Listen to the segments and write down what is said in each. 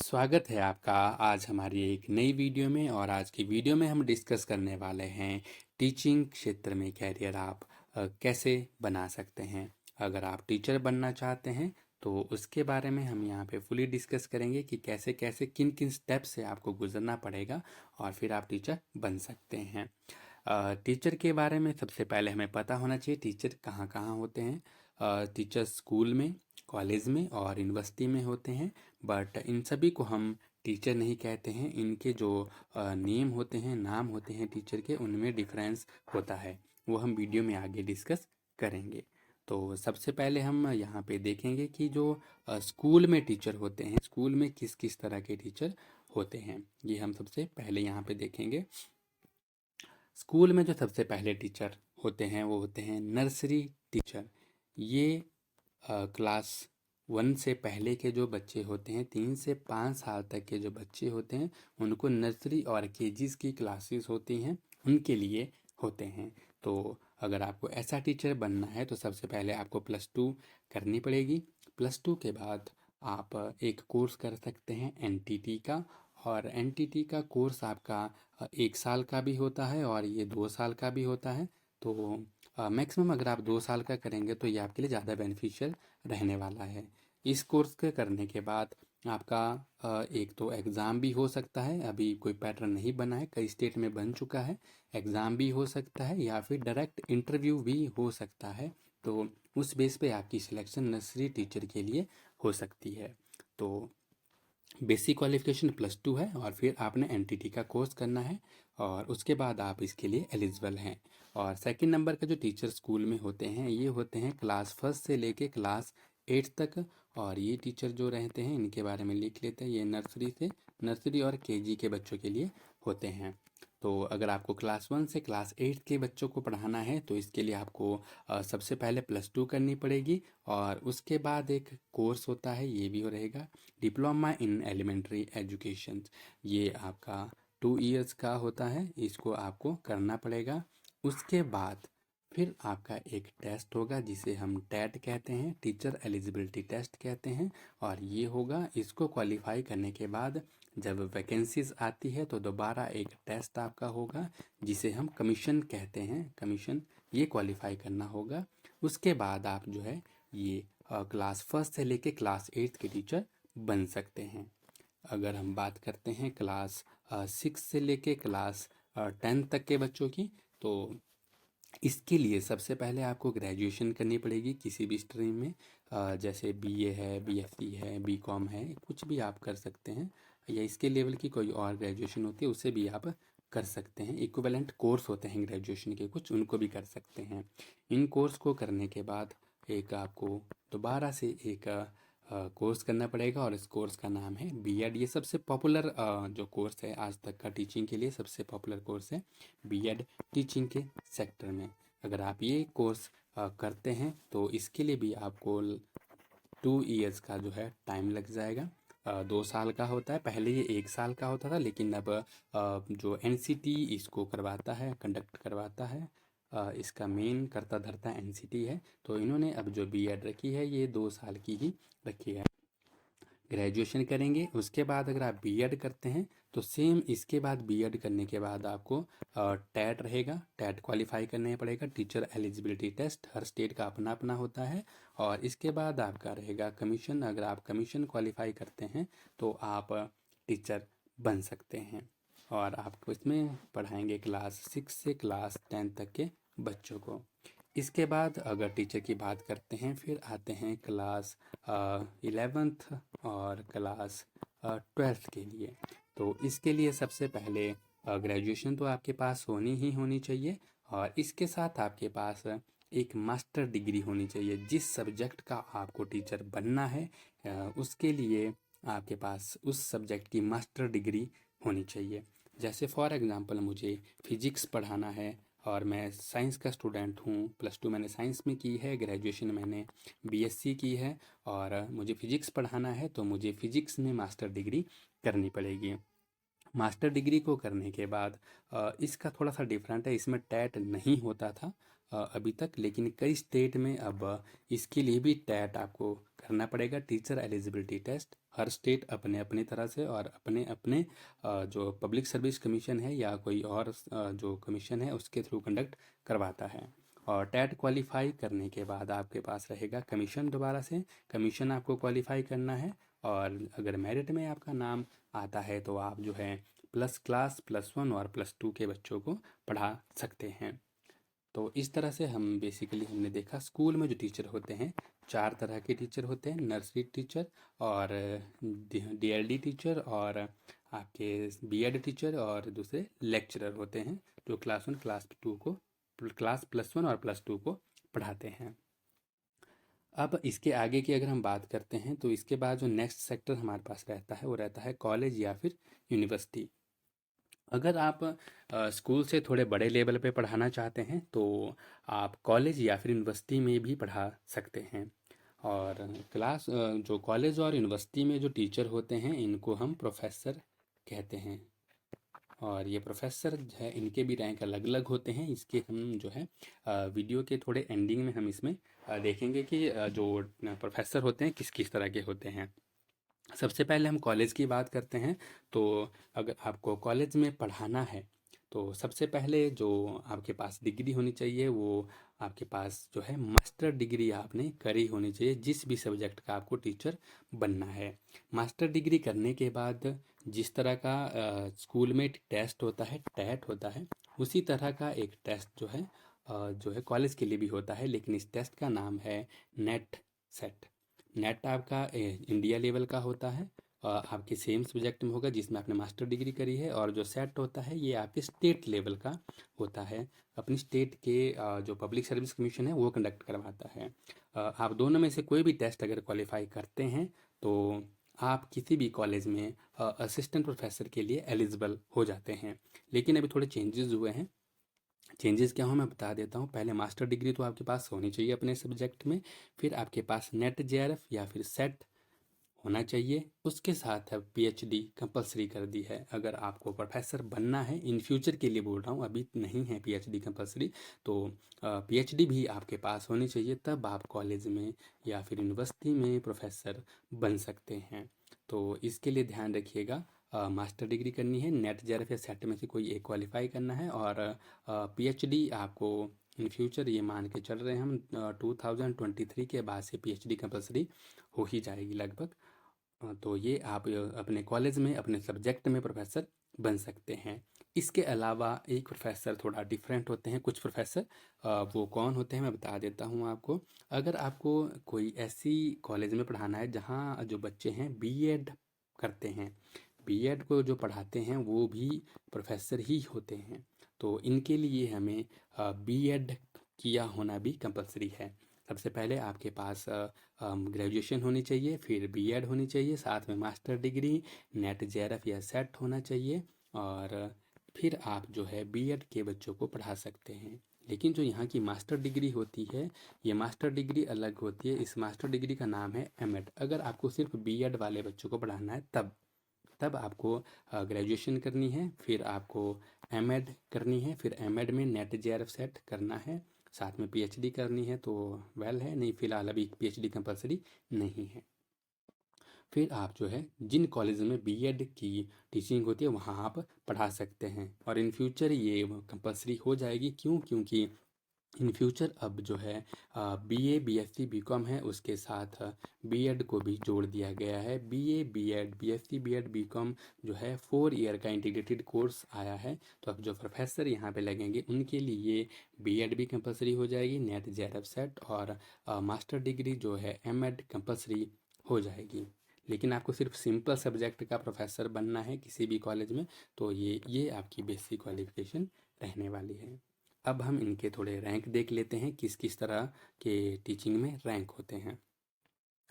स्वागत है आपका आज हमारी एक नई वीडियो में। और आज की वीडियो में हम डिस्कस करने वाले हैं टीचिंग क्षेत्र में कैरियर आप कैसे बना सकते हैं। अगर आप टीचर बनना चाहते हैं तो उसके बारे में हम यहाँ पे फुली डिस्कस करेंगे कि कैसे कैसे किन किन स्टेप से आपको गुजरना पड़ेगा और फिर आप टीचर बन सकते हैं। टीचर के बारे में सबसे पहले हमें पता होना चाहिए टीचर कहाँ कहाँ होते हैं। टीचर स्कूल में, कॉलेज में और यूनिवर्सिटी में होते हैं। बट इन सभी को हम टीचर नहीं कहते हैं। इनके जो नेम होते हैं, नाम होते हैं टीचर के, उनमें डिफरेंस होता है। वो हम वीडियो में आगे डिस्कस करेंगे। तो सबसे पहले हम यहाँ पे देखेंगे कि जो स्कूल में टीचर होते हैं, स्कूल में किस किस तरह के टीचर होते हैं, ये हम सबसे पहले यहाँ पे देखेंगे। स्कूल में जो सबसे पहले टीचर होते हैं वो होते हैं नर्सरी टीचर। ये क्लास 1 से पहले के जो बच्चे होते हैं, 3 से 5 साल तक के जो बच्चे होते हैं, उनको नर्सरी और केजीज की क्लासेस होती हैं, उनके लिए होते हैं। तो अगर आपको ऐसा टीचर बनना है तो सबसे पहले आपको +2 करनी पड़ेगी। +2 के बाद आप एक कोर्स कर सकते हैं एनटीटी का। और एनटीटी का कोर्स आपका 1 साल का भी होता है और ये 2 साल का भी होता है। तो मैक्सिमम अगर आप 2 साल का करेंगे तो ये आपके लिए ज़्यादा बेनिफिशियल रहने वाला है। इस कोर्स के करने के बाद आपका एक तो एग्ज़ाम भी हो सकता है। अभी कोई पैटर्न नहीं बना है, कई स्टेट में बन चुका है। एग्ज़ाम भी हो सकता है या फिर डायरेक्ट इंटरव्यू भी हो सकता है। तो उस बेस पे आपकी सिलेक्शन नर्सरी टीचर के लिए हो सकती है। तो बेसिक क्वालिफिकेशन +2 है और फिर आपने एनटीटी का कोर्स करना है और उसके बाद आप इसके लिए एलिजिबल हैं। और सेकंड नंबर का जो टीचर स्कूल में होते हैं, ये होते हैं क्लास 1 से लेके क्लास 8 तक। और ये टीचर जो रहते हैं, इनके बारे में लिख लेते हैं। ये नर्सरी और केजी के बच्चों के लिए होते हैं। तो अगर आपको क्लास 1 से क्लास 8 के बच्चों को पढ़ाना है तो इसके लिए आपको सबसे पहले +2 करनी पड़ेगी। और उसके बाद एक कोर्स होता है, ये भी हो रहेगा, डिप्लोमा इन एलिमेंट्री एजुकेशन। ये आपका 2 इयर्स का होता है, इसको आपको करना पड़ेगा। उसके बाद फिर आपका एक टेस्ट होगा जिसे हम टेट कहते हैं, टीचर एलिजिबिलिटी टेस्ट कहते हैं। और ये होगा, इसको क्वालिफाई करने के बाद जब वैकेंसीज आती है तो दोबारा एक टेस्ट आपका होगा जिसे हम कमीशन कहते हैं। कमीशन, ये क्वालिफाई करना होगा। उसके बाद आप जो है ये क्लास 1 से लेके क्लास 8 के टीचर बन सकते हैं। अगर हम बात करते हैं क्लास 6 से लेके क्लास 10 तक के बच्चों की, तो इसके लिए सबसे पहले आपको ग्रेजुएशन करनी पड़ेगी किसी भी स्ट्रीम में। जैसे बीए है, बीएससी है, बीकॉम है, कुछ भी आप कर सकते हैं। या इसके लेवल की कोई और ग्रेजुएशन होती है उसे भी आप कर सकते हैं। इक्विवेलेंट कोर्स होते हैं ग्रेजुएशन के कुछ, उनको भी कर सकते हैं। इन कोर्स को करने के बाद एक आपको दोबारा से एक कोर्स करना पड़ेगा और इस कोर्स का नाम है बीएड। ये सबसे पॉपुलर जो कोर्स है आज तक का टीचिंग के लिए, सबसे पॉपुलर कोर्स है बीएड टीचिंग के सेक्टर में। अगर आप ये कोर्स करते हैं तो इसके लिए भी आपको 2 इयर्स का जो है टाइम लग जाएगा। 2 साल का होता है, पहले ये 1 साल का होता था, लेकिन अब जो एनसीटी इसको करवाता है, कंडक्ट करवाता है, इसका मेन करता धरता एनसीटी है। तो इन्होंने अब जो बीएड रखी है ये 2 साल की ही रखी है। ग्रेजुएशन करेंगे, उसके बाद अगर आप बीएड करते हैं तो सेम इसके बाद बीएड करने के बाद आपको टेट रहेगा। टेट क्वालिफाई करना पड़ेगा, टीचर एलिजिबिलिटी टेस्ट, हर स्टेट का अपना अपना होता है। और इसके बाद आपका रहेगा कमीशन। अगर आप कमीशन क्वालिफाई करते हैं तो आप टीचर बन सकते हैं। और आपको इसमें पढ़ाएंगे क्लास 6 से क्लास 10 तक के बच्चों को। इसके बाद अगर टीचर की बात करते हैं, फिर आते हैं क्लास 11th और क्लास 12th के लिए। तो इसके लिए सबसे पहले ग्रेजुएशन तो आपके पास होनी ही होनी चाहिए और इसके साथ आपके पास एक मास्टर डिग्री होनी चाहिए। जिस सब्जेक्ट का आपको टीचर बनना है उसके लिए आपके पास उस सब्जेक्ट की मास्टर डिग्री होनी चाहिए। जैसे फॉर एग्ज़ाम्पल मुझे फिजिक्स पढ़ाना है और मैं साइंस का स्टूडेंट हूँ। +2 मैंने साइंस में की है, ग्रेजुएशन मैंने बीएससी की है और मुझे फिजिक्स पढ़ाना है, तो मुझे फिजिक्स में मास्टर डिग्री करनी पड़ेगी। मास्टर डिग्री को करने के बाद इसका थोड़ा सा डिफरेंट है, इसमें टेट नहीं होता था। अभी तक, लेकिन कई स्टेट में अब इसके लिए भी टेट आपको करना पड़ेगा, टीचर एलिजिबिलिटी टेस्ट। हर स्टेट अपने अपने तरह से और अपने अपने जो पब्लिक सर्विस कमीशन है या कोई और जो कमीशन है उसके थ्रू कंडक्ट करवाता है। और टेट क्वालिफाई करने के बाद आपके पास रहेगा कमीशन, दोबारा से कमीशन आपको क्वालिफाई करना है। और अगर मेरिट में आपका नाम आता है तो आप जो है प्लस क्लास +1 और +2 के बच्चों को पढ़ा सकते हैं। तो इस तरह से हम बेसिकली हमने देखा स्कूल में जो टीचर होते हैं, 4 तरह के टीचर होते हैं, नर्सरी टीचर और डीएलडी टीचर और आपके बीएड टीचर और दूसरे लेक्चरर होते हैं जो क्लास 1 क्लास 2 को क्लास +1 और +2 को पढ़ाते हैं। अब इसके आगे की अगर हम बात करते हैं तो इसके बाद जो नेक्स्ट सेक्टर हमारे पास रहता है वो रहता है कॉलेज या फिर यूनिवर्सिटी। अगर आप स्कूल से थोड़े बड़े लेवल पे पढ़ाना चाहते हैं तो आप कॉलेज या फिर यूनिवर्सिटी में भी पढ़ा सकते हैं। और जो कॉलेज और यूनिवर्सिटी में जो टीचर होते हैं इनको हम प्रोफेसर कहते हैं। और ये प्रोफेसर है इनके भी रैंक अलग अलग होते हैं। इसके हम जो है वीडियो के थोड़े एंडिंग में हम इसमें देखेंगे कि जो प्रोफेसर होते हैं किस किस तरह के होते हैं। सबसे पहले हम कॉलेज की बात करते हैं। तो अगर आपको कॉलेज में पढ़ाना है तो सबसे पहले जो आपके पास डिग्री होनी चाहिए वो आपके पास जो है मास्टर डिग्री आपने करी होनी चाहिए, जिस भी सब्जेक्ट का आपको टीचर बनना है। मास्टर डिग्री करने के बाद जिस तरह का स्कूल में टेस्ट होता है, टेट होता है, उसी तरह का एक टेस्ट जो है कॉलेज के लिए भी होता है, लेकिन इस टेस्ट का नाम है नेट सेट। नेट आपका इंडिया लेवल का होता है, आपके सेम सब्जेक्ट में होगा जिसमें आपने मास्टर डिग्री करी है। और जो सेट होता है ये आपके स्टेट लेवल का होता है, अपनी स्टेट के जो पब्लिक सर्विस कमीशन है वो कंडक्ट करवाता है। आप दोनों में से कोई भी टेस्ट अगर क्वालिफाई करते हैं तो आप किसी भी कॉलेज में असिस्टेंट प्रोफेसर के लिए एलिजिबल हो जाते हैं। लेकिन अभी थोड़े चेंजेस हुए हैं। चेंजेस क्या हो मैं बता देता हूँ। पहले मास्टर डिग्री तो आपके पास होनी चाहिए अपने सब्जेक्ट में, फिर आपके पास नेट जेआरएफ या फिर सेट होना चाहिए। उसके साथ अब पीएचडी कंपलसरी कर दी है। अगर आपको प्रोफेसर बनना है, इन फ्यूचर के लिए बोल रहा हूँ, अभी नहीं है पीएचडी कंपलसरी, तो पीएचडी भी आपके पास होनी चाहिए, तब आप कॉलेज में या फिर यूनिवर्सिटी में प्रोफेसर बन सकते हैं। तो इसके लिए ध्यान रखिएगा, मास्टर डिग्री करनी है, नेट जेआरएफ या सेट में से कोई एक क्वालिफाई करना है, और पीएचडी आपको इन फ्यूचर ये मान के चल रहे हैं हम 2023 के बाद से पीएचडी कंपलसरी हो ही जाएगी लगभग। तो ये आप अपने कॉलेज में अपने सब्जेक्ट में प्रोफेसर बन सकते हैं। इसके अलावा एक प्रोफेसर थोड़ा डिफरेंट होते हैं। कुछ प्रोफेसर वो कौन होते हैं मैं बता देता हूँ आपको। अगर आपको कोई ऐसी कॉलेज में पढ़ाना है जहाँ जो बच्चे हैं बीएड करते हैं, बीएड को जो पढ़ाते हैं वो भी प्रोफेसर ही होते हैं, तो इनके लिए हमें बीएड किया होना भी कंपलसरी है। सबसे पहले आपके पास ग्रेजुएशन होनी चाहिए, फिर बीएड होनी चाहिए, साथ में मास्टर डिग्री, नेट जेआरएफ या सेट होना चाहिए, और फिर आप जो है बीएड के बच्चों को पढ़ा सकते हैं। लेकिन जो यहाँ की मास्टर डिग्री होती है ये मास्टर डिग्री अलग होती है। इस मास्टर डिग्री का नाम है एमएड। अगर आपको सिर्फ बीएड वाले बच्चों को पढ़ाना है तब आपको ग्रेजुएशन करनी है, फिर आपको एमएड करनी है, फिर एमएड में नेट जेआरएफ सेट करना है, साथ में पीएचडी करनी है तो वेल है, नहीं फिलहाल अभी पीएचडी कंपलसरी नहीं है। फिर आप जो है जिन कॉलेज में बीएड की टीचिंग होती है वहाँ आप पढ़ा सकते हैं, और इन फ्यूचर ये कंपलसरी हो जाएगी। क्योंकि इन फ्यूचर अब जो है बीए बीएससी बीकॉम है, उसके साथ बीएड को भी जोड़ दिया गया है। BA BEd BSc BEd BCom जो है 4 ईयर का इंटीग्रेटेड कोर्स आया है। तो अब जो प्रोफेसर यहाँ पे लगेंगे उनके लिए बीएड भी कंपलसरी हो जाएगी, नेट जेआरएफ सेट, और मास्टर डिग्री जो है एमएड कंपलसरी हो जाएगी। लेकिन आपको सिर्फ सिंपल सब्जेक्ट का प्रोफेसर बनना है किसी भी कॉलेज में, तो ये आपकी बेसिक क्वालिफिकेशन रहने वाली है। अब हम इनके थोड़े रैंक देख लेते हैं, किस किस तरह के टीचिंग में रैंक होते हैं,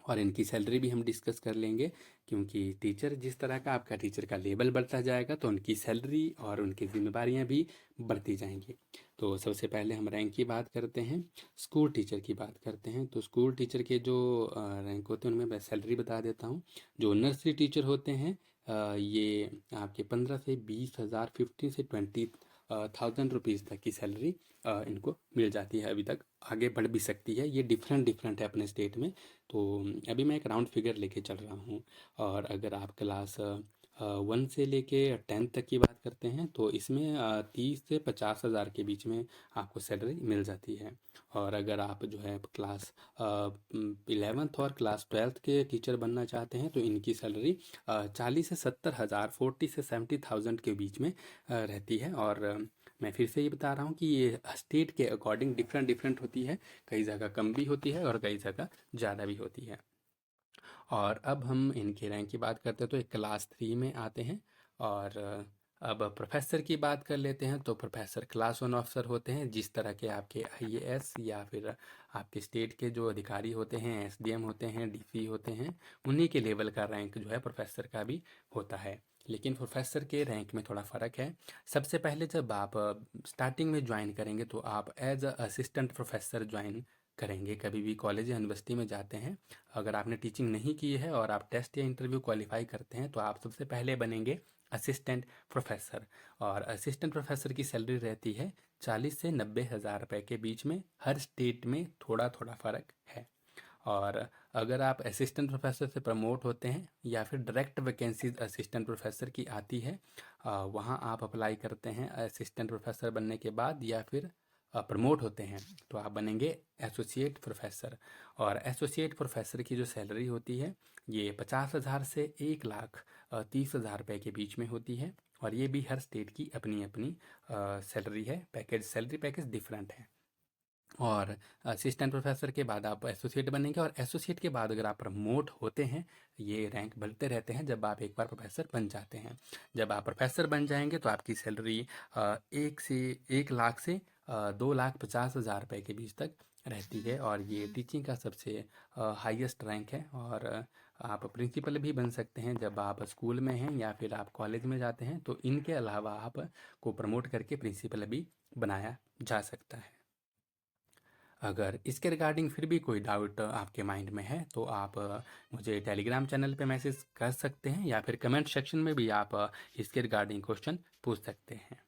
और इनकी सैलरी भी हम डिस्कस कर लेंगे। क्योंकि टीचर जिस तरह का आपका टीचर का लेवल बढ़ता जाएगा तो उनकी सैलरी और उनकी जिम्मेदारियां भी बढ़ती जाएंगी। तो सबसे पहले हम रैंक की बात करते हैं, स्कूल टीचर की बात करते हैं। तो स्कूल टीचर के जो रैंक होते हैं उनमें मैं सैलरी बता देता हूँ। जो नर्सरी टीचर होते हैं ये आपके 15 से 20 हज़ार, 15 से 20 ₹1000 तक की सैलरी इनको मिल जाती है। अभी तक आगे बढ़ भी सकती है, ये डिफरेंट है अपने स्टेट में। तो अभी मैं एक राउंड फिगर लेके चल रहा हूँ। और अगर आप क्लास 1 से लेके 10th तक की बात करते हैं तो इसमें 30 से 50 हज़ार के बीच में आपको सैलरी मिल जाती है। और अगर आप जो है क्लास 11th और क्लास 12th के टीचर बनना चाहते हैं तो इनकी सैलरी 40 से 70 हज़ार, 40 से 70,000 के बीच में रहती है। और मैं फिर से ये बता रहा हूँ कि ये स्टेट के अकॉर्डिंग डिफरेंट होती है। कई जगह कम भी होती है और कई जगह ज़्यादा भी होती है। और अब हम इनके रैंक की बात करते हैं तो एक क्लास 3 में आते हैं। और अब प्रोफेसर की बात कर लेते हैं तो प्रोफेसर क्लास 1 ऑफिसर होते हैं। जिस तरह के आपके आईएएस या फिर आपके स्टेट के जो अधिकारी होते हैं, एसडीएम होते हैं, डीसी होते हैं, उन्हीं के लेवल का रैंक जो है प्रोफेसर का भी होता है। लेकिन प्रोफेसर के रैंक में थोड़ा फ़र्क है। सबसे पहले जब आप स्टार्टिंग में ज्वाइन करेंगे तो आप एज असिस्टेंट प्रोफेसर ज्वाइन करेंगे। कभी भी कॉलेज या यूनिवर्सिटी में जाते हैं, अगर आपने टीचिंग नहीं की है और आप टेस्ट या इंटरव्यू क्वालिफाई करते हैं तो आप सबसे पहले बनेंगे असिस्टेंट प्रोफेसर। और असिस्टेंट प्रोफेसर की सैलरी रहती है 40 से 90 हज़ार रुपये के बीच में। हर स्टेट में थोड़ा थोड़ा फ़र्क है। और अगर आप असिस्टेंट प्रोफेसर से प्रमोट होते हैं या फिर डायरेक्ट वैकेंसीज असिस्टेंट प्रोफेसर की आती है, वहाँ आप अप्लाई करते हैं असिस्टेंट प्रोफेसर बनने के बाद, या फिर प्रमोट होते हैं तो आप बनेंगे एसोसिएट प्रोफेसर। और एसोसिएट प्रोफेसर की जो सैलरी होती है ये 50 हज़ार से 1,30,000 रुपये के बीच में होती है। और ये भी हर स्टेट की अपनी अपनी सैलरी है, सैलरी पैकेज डिफरेंट है। और असिस्टेंट प्रोफेसर के बाद आप एसोसिएट बनेंगे, और एसोसिएट के बाद अगर आप प्रमोट होते हैं, ये रैंक बढ़ते रहते हैं जब आप एक बार प्रोफेसर बन जाते हैं। जब आप प्रोफेसर बन जाएंगे तो आपकी सैलरी 1 लाख से 2,50,000 रुपये के बीच तक रहती है। और ये टीचिंग का सबसे हाईएस्ट रैंक है। और आप प्रिंसिपल भी बन सकते हैं जब आप स्कूल में हैं या फिर आप कॉलेज में जाते हैं, तो इनके अलावा आप को प्रमोट करके प्रिंसिपल भी बनाया जा सकता है। अगर इसके रिगार्डिंग फिर भी कोई डाउट आपके माइंड में है तो आप मुझे टेलीग्राम चैनल पे मैसेज कर सकते हैं, या फिर कमेंट सेक्शन में भी आप इसके रिगार्डिंग क्वेश्चन पूछ सकते हैं।